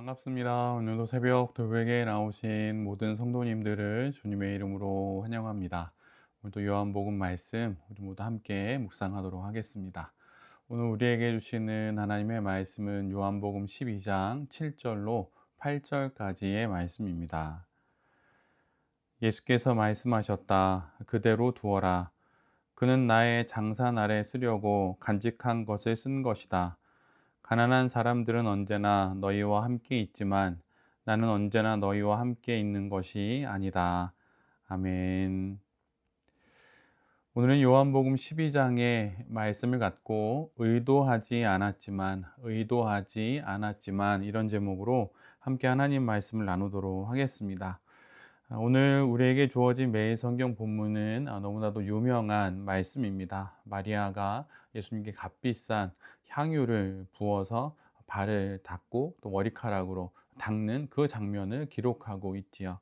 반갑습니다. 오늘도 새벽 돌베개에 나오신 모든 성도님들을 주님의 이름으로 환영합니다. 오늘도 요한복음 말씀 우리 모두 함께 묵상하도록 하겠습니다. 오늘 우리에게 주시는 하나님의 말씀은 요한복음 12장 7절로 8절까지의 말씀입니다. 예수께서 말씀하셨다. 그대로 두어라. 그는 나의 장사날에 쓰려고 간직한 것을 쓴 것이다. 가난한 사람들은 언제나 너희와 함께 있지만 나는 언제나 너희와 함께 있는 것이 아니다. 아멘. 오늘은 요한복음 12장의 말씀을 갖고 의도하지 않았지만 이런 제목으로 함께 하나님 말씀을 나누도록 하겠습니다. 오늘 우리에게 주어진 매일 성경 본문은 너무나도 유명한 말씀입니다. 마리아가 예수님께 값비싼 향유를 부어서 발을 닦고 또 머리카락으로 닦는 그 장면을 기록하고 있지요.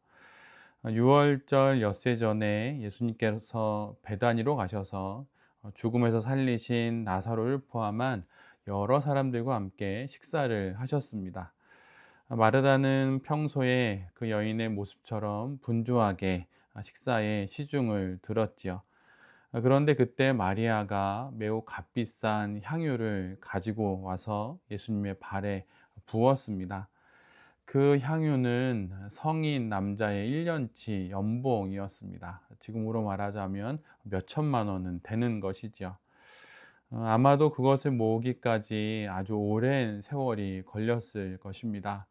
6월절 엿새 전에 예수님께서 베다니로 가셔서 죽음에서 살리신 나사로를 포함한 여러 사람들과 함께 식사를 하셨습니다. 마르다는 평소에 그 여인의 모습처럼 분주하게 식사에 시중을 들었지요. 그런데 그때 마리아가 매우 값비싼 향유를 가지고 와서 예수님의 발에 부었습니다. 그 향유는 성인 남자의 1년치 연봉이었습니다. 지금으로 말하자면 몇 천만 원은 되는 것이지요. 아마도 그것을 모으기까지 아주 오랜 세월이 걸렸을 것입니다.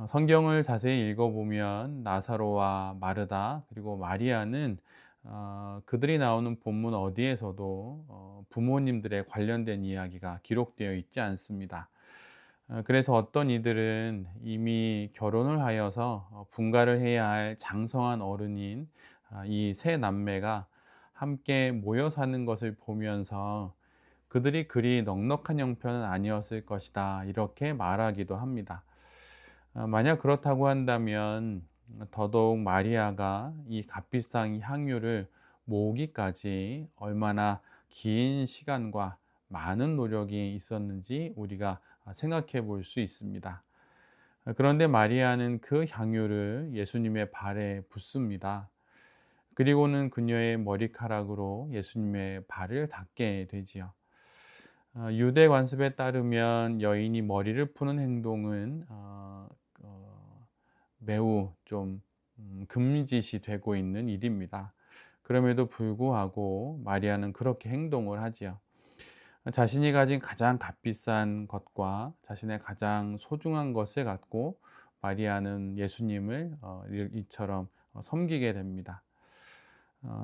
성경을 자세히 읽어보면 나사로와 마르다 그리고 마리아는 그들이 나오는 본문 어디에서도 부모님들에 관련된 이야기가 기록되어 있지 않습니다. 그래서 어떤 이들은 이미 결혼을 하여서 분가를 해야 할 장성한 어른인 이 세 남매가 함께 모여 사는 것을 보면서 그들이 그리 넉넉한 형편은 아니었을 것이다 이렇게 말하기도 합니다. 만약 그렇다고 한다면 더더욱 마리아가 이 값비싼 향유를 모으기까지 얼마나 긴 시간과 많은 노력이 있었는지 우리가 생각해 볼 수 있습니다. 그런데 마리아는 그 향유를 예수님의 발에 붓습니다. 그리고는 그녀의 머리카락으로 예수님의 발을 닦게 되지요. 유대 관습에 따르면 여인이 머리를 푸는 행동은 매우 좀 금짓이 되고 있는 일입니다. 그럼에도 불구하고 마리아는 그렇게 행동을 하지요. 자신이 가진 가장 값비싼 것과 자신의 가장 소중한 것을 갖고 마리아는 예수님을 이처럼 섬기게 됩니다.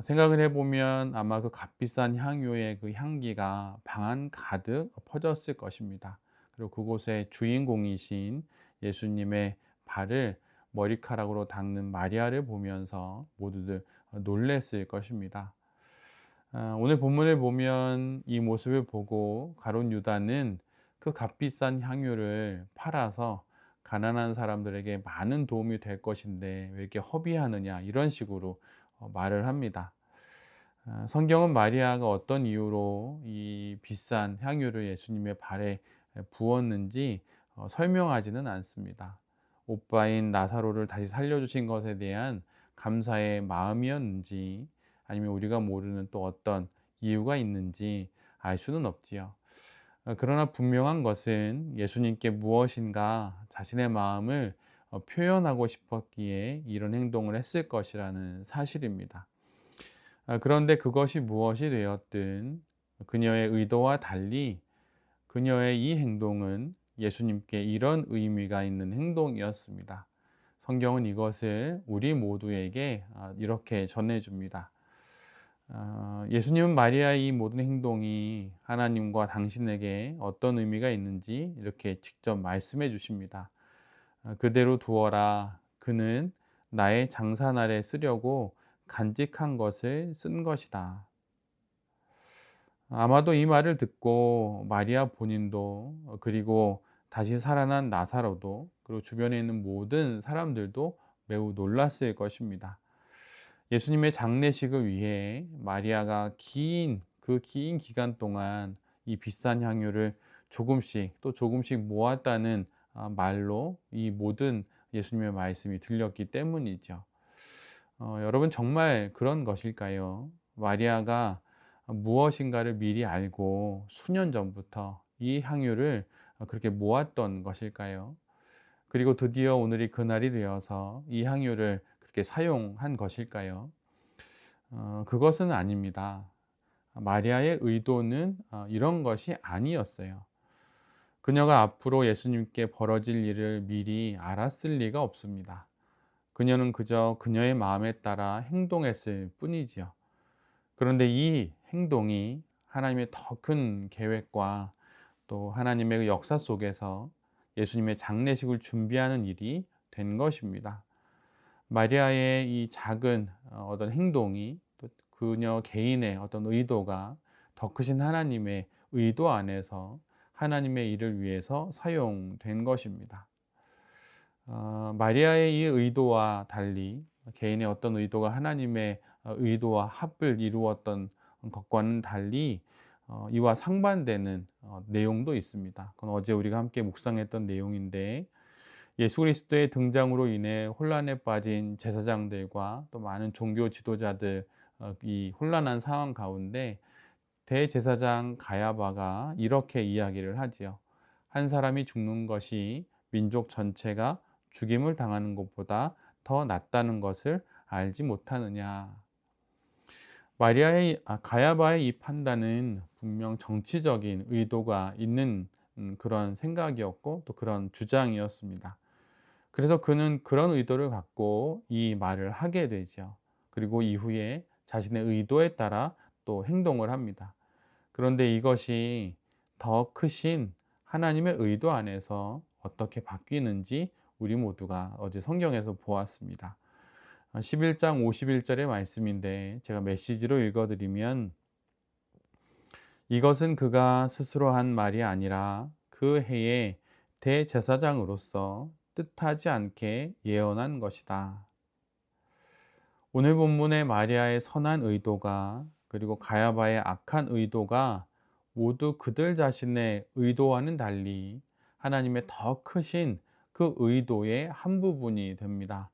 생각을 해보면 아마 그 값비싼 향유의 그 향기가 방 안 가득 퍼졌을 것입니다. 그리고 그곳의 주인공이신 예수님의 발을 머리카락으로 닦는 마리아를 보면서 모두들 놀랬을 것입니다. 오늘 본문을 보면 이 모습을 보고 가룟 유다는 그 값비싼 향유를 팔아서 가난한 사람들에게 많은 도움이 될 것인데 왜 이렇게 허비하느냐 이런 식으로 말을 합니다. 성경은 마리아가 어떤 이유로 이 비싼 향유를 예수님의 발에 부었는지 설명하지는 않습니다. 오빠인 나사로를 다시 살려주신 것에 대한 감사의 마음이었는지 아니면 우리가 모르는 또 어떤 이유가 있는지 알 수는 없지요. 그러나 분명한 것은 예수님께 무엇인가 자신의 마음을 표현하고 싶었기에 이런 행동을 했을 것이라는 사실입니다. 그런데 그것이 무엇이 되었든 그녀의 의도와 달리 그녀의 이 행동은 예수님께 이런 의미가 있는 행동이었습니다. 성경은 이것을 우리 모두에게 이렇게 전해줍니다. 예수님은 마리아의 이 모든 행동이 하나님과 당신에게 어떤 의미가 있는지 이렇게 직접 말씀해 주십니다. 그대로 두어라. 그는 나의 장사날에 쓰려고 간직한 것을 쓴 것이다. 아마도 이 말을 듣고 마리아 본인도 그리고 다시 살아난 나사로도 그리고 주변에 있는 모든 사람들도 매우 놀랐을 것입니다. 예수님의 장례식을 위해 마리아가 그 긴 기간 동안 이 비싼 향유를 조금씩 또 조금씩 모았다는 말로 이 모든 예수님의 말씀이 들렸기 때문이죠. 여러분 정말 그런 것일까요? 마리아가 무엇인가를 미리 알고 수년 전부터 이 향유를 그렇게 모았던 것일까요? 그리고 드디어 오늘이 그날이 되어서 이 향유를 그렇게 사용한 것일까요? 그것은 아닙니다. 마리아의 의도는 이런 것이 아니었어요. 그녀가 앞으로 예수님께 벌어질 일을 미리 알았을 리가 없습니다. 그녀는 그저 그녀의 마음에 따라 행동했을 뿐이지요. 그런데 이 행동이 하나님의 더 큰 계획과 또 하나님의 역사 속에서 예수님의 장례식을 준비하는 일이 된 것입니다. 마리아의 이 작은 어떤 행동이 또 그녀 개인의 어떤 의도가 더 크신 하나님의 의도 안에서 하나님의 일을 위해서 사용된 것입니다. 마리아의 이 의도와 달리 개인의 어떤 의도가 하나님의 의도와 합을 이루었던 것과는 달리 이와 상반되는 내용도 있습니다. 그건 어제 우리가 함께 묵상했던 내용인데, 예수 그리스도의 등장으로 인해 혼란에 빠진 제사장들과 또 많은 종교 지도자들, 이 혼란한 상황 가운데 대제사장 가야바가 이렇게 이야기를 하지요. 한 사람이 죽는 것이 민족 전체가 죽임을 당하는 것보다 더 낫다는 것을 알지 못하느냐. 가야바의 이 판단은 분명 정치적인 의도가 있는 그런 생각이었고 또 그런 주장이었습니다. 그래서 그는 그런 의도를 갖고 이 말을 하게 되죠. 그리고 이후에 자신의 의도에 따라 또 행동을 합니다. 그런데 이것이 더 크신 하나님의 의도 안에서 어떻게 바뀌는지 우리 모두가 어제 성경에서 보았습니다. 11장 51절의 말씀인데 제가 메시지로 읽어드리면, 이것은 그가 스스로 한 말이 아니라 그 해에 대제사장으로서 뜻하지 않게 예언한 것이다. 오늘 본문의 마리아의 선한 의도가 그리고 가야바의 악한 의도가 모두 그들 자신의 의도와는 달리 하나님의 더 크신 그 의도의 한 부분이 됩니다.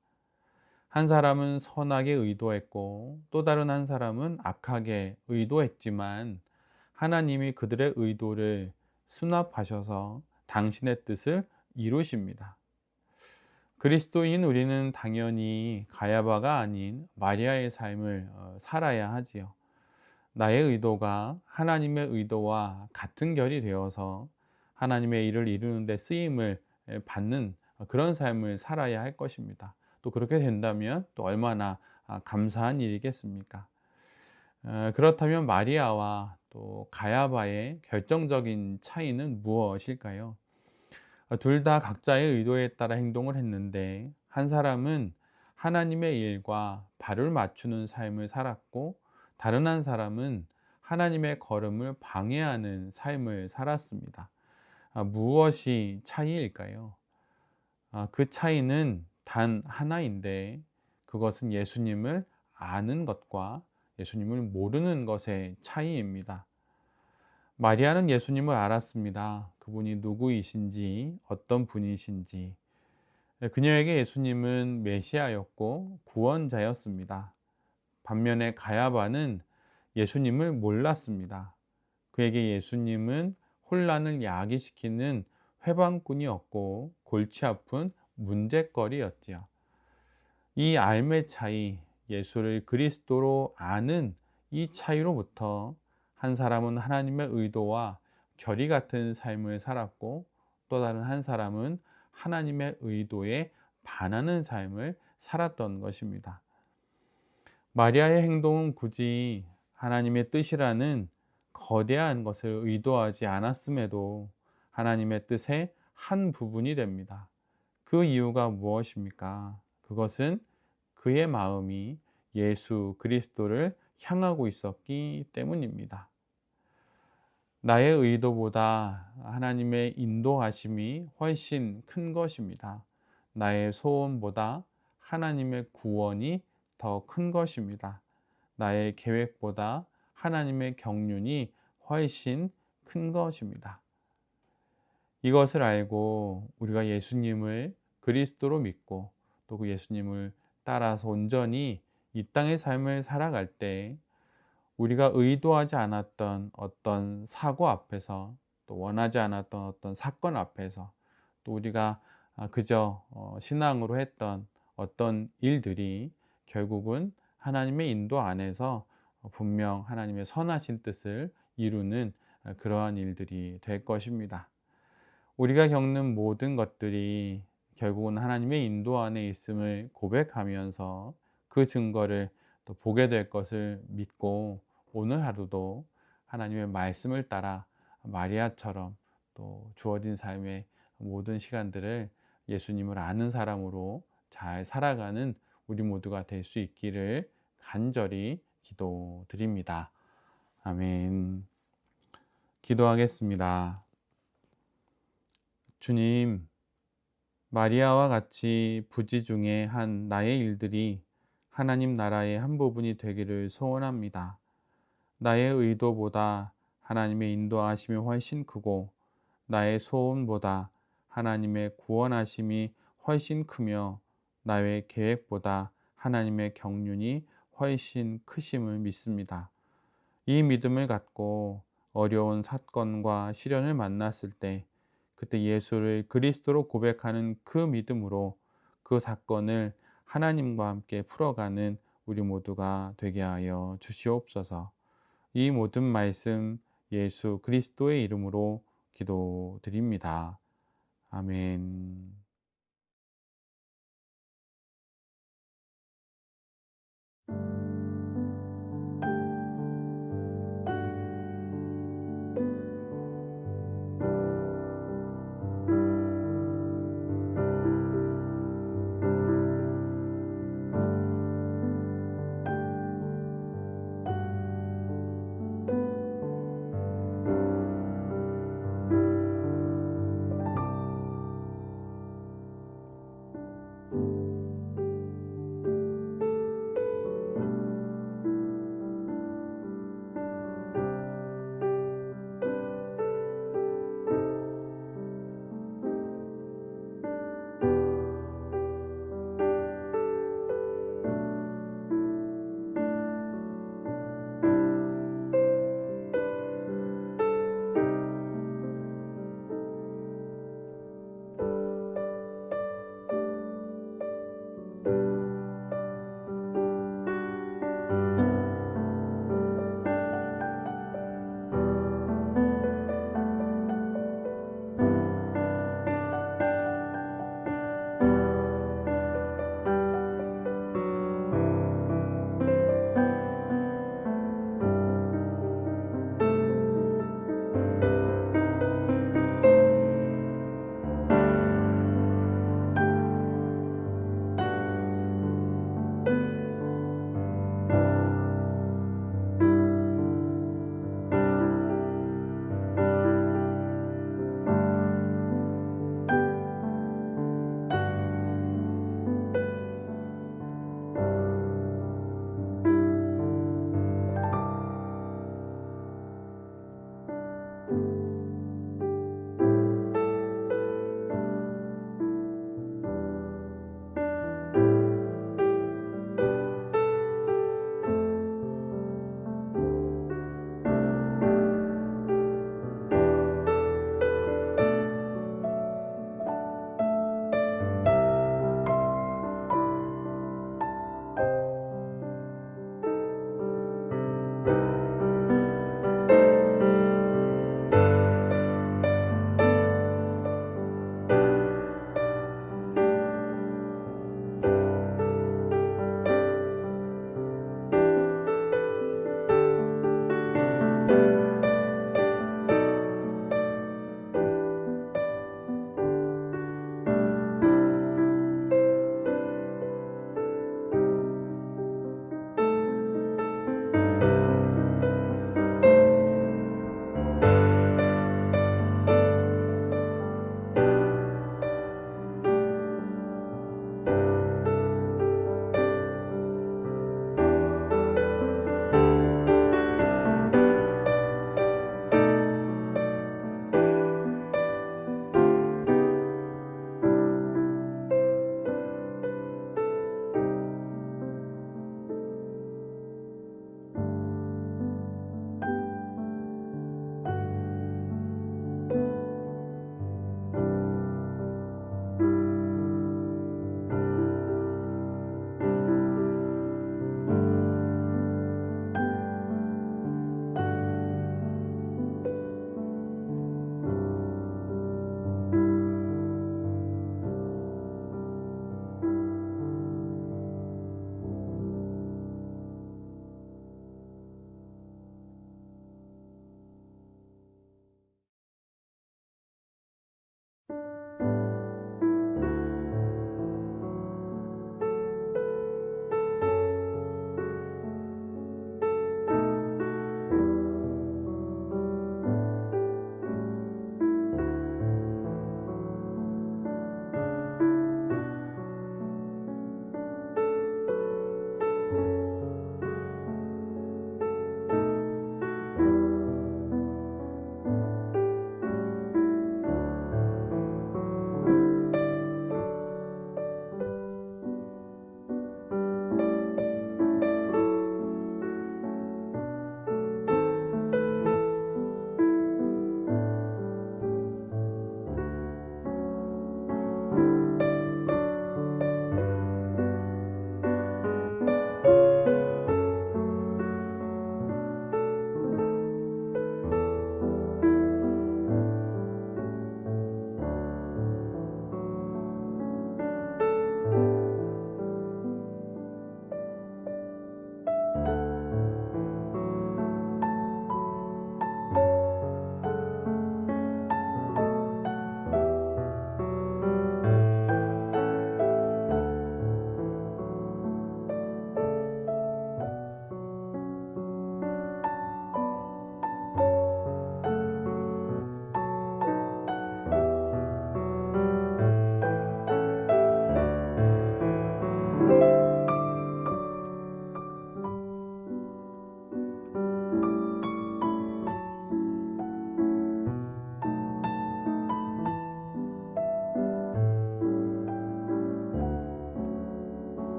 한 사람은 선하게 의도했고 또 다른 한 사람은 악하게 의도했지만 하나님이 그들의 의도를 수납하셔서 당신의 뜻을 이루십니다. 그리스도인 우리는 당연히 가야바가 아닌 마리아의 삶을 살아야 하지요. 나의 의도가 하나님의 의도와 같은 결이 되어서 하나님의 일을 이루는 데 쓰임을 받는 그런 삶을 살아야 할 것입니다. 또 그렇게 된다면 또 얼마나 감사한 일이겠습니까? 그렇다면 마리아와 또 가야바의 결정적인 차이는 무엇일까요? 둘 다 각자의 의도에 따라 행동을 했는데, 한 사람은 하나님의 일과 발을 맞추는 삶을 살았고 다른 한 사람은 하나님의 걸음을 방해하는 삶을 살았습니다. 무엇이 차이일까요? 그 차이는 단 하나인데, 그것은 예수님을 아는 것과 예수님을 모르는 것의 차이입니다. 마리아는 예수님을 알았습니다. 그분이 누구이신지, 어떤 분이신지. 그녀에게 예수님은 메시아였고 구원자였습니다. 반면에 가야바는 예수님을 몰랐습니다. 그에게 예수님은 혼란을 야기시키는 회방꾼이었고 골치 아픈 문제거리였지요. 이 삶의 차이, 예수를 그리스도로 아는 이 차이로부터 한 사람은 하나님의 의도와 결이 같은 삶을 살았고 또 다른 한 사람은 하나님의 의도에 반하는 삶을 살았던 것입니다. 마리아의 행동은 굳이 하나님의 뜻이라는 거대한 것을 의도하지 않았음에도 하나님의 뜻의 한 부분이 됩니다. 그 이유가 무엇입니까? 그것은 그의 마음이 예수 그리스도를 향하고 있었기 때문입니다. 나의 의도보다 하나님의 인도하심이 훨씬 큰 것입니다. 나의 소원보다 하나님의 구원이 더 큰 것입니다. 나의 계획보다 하나님의 경륜이 훨씬 큰 것입니다. 이것을 알고 우리가 예수님을 그리스도로 믿고 또 그 예수님을 따라서 온전히 이 땅의 삶을 살아갈 때 우리가 의도하지 않았던 어떤 사고 앞에서 또 원하지 않았던 어떤 사건 앞에서 또 우리가 그저 신앙으로 했던 어떤 일들이 결국은 하나님의 인도 안에서 분명 하나님의 선하신 뜻을 이루는 그러한 일들이 될 것입니다. 우리가 겪는 모든 것들이 결국은 하나님의 인도 안에 있음을 고백하면서 그 증거를 또 보게 될 것을 믿고 오늘 하루도 하나님의 말씀을 따라 마리아처럼 또 주어진 삶의 모든 시간들을 예수님을 아는 사람으로 잘 살아가는 우리 모두가 될 수 있기를 간절히 기도드립니다. 아멘. 기도하겠습니다. 주님, 마리아와 같이 부지 중에 한 나의 일들이 하나님 나라의 한 부분이 되기를 소원합니다. 나의 의도보다 하나님의 인도하심이 훨씬 크고 나의 소원보다 하나님의 구원하심이 훨씬 크며 나의 계획보다 하나님의 경륜이 훨씬 크심을 믿습니다. 이 믿음을 갖고 어려운 사건과 시련을 만났을 때 그때 예수를 그리스도로 고백하는 그 믿음으로 그 사건을 하나님과 함께 풀어가는 우리 모두가 되게 하여 주시옵소서. 이 모든 말씀 예수 그리스도의 이름으로 기도드립니다. 아멘.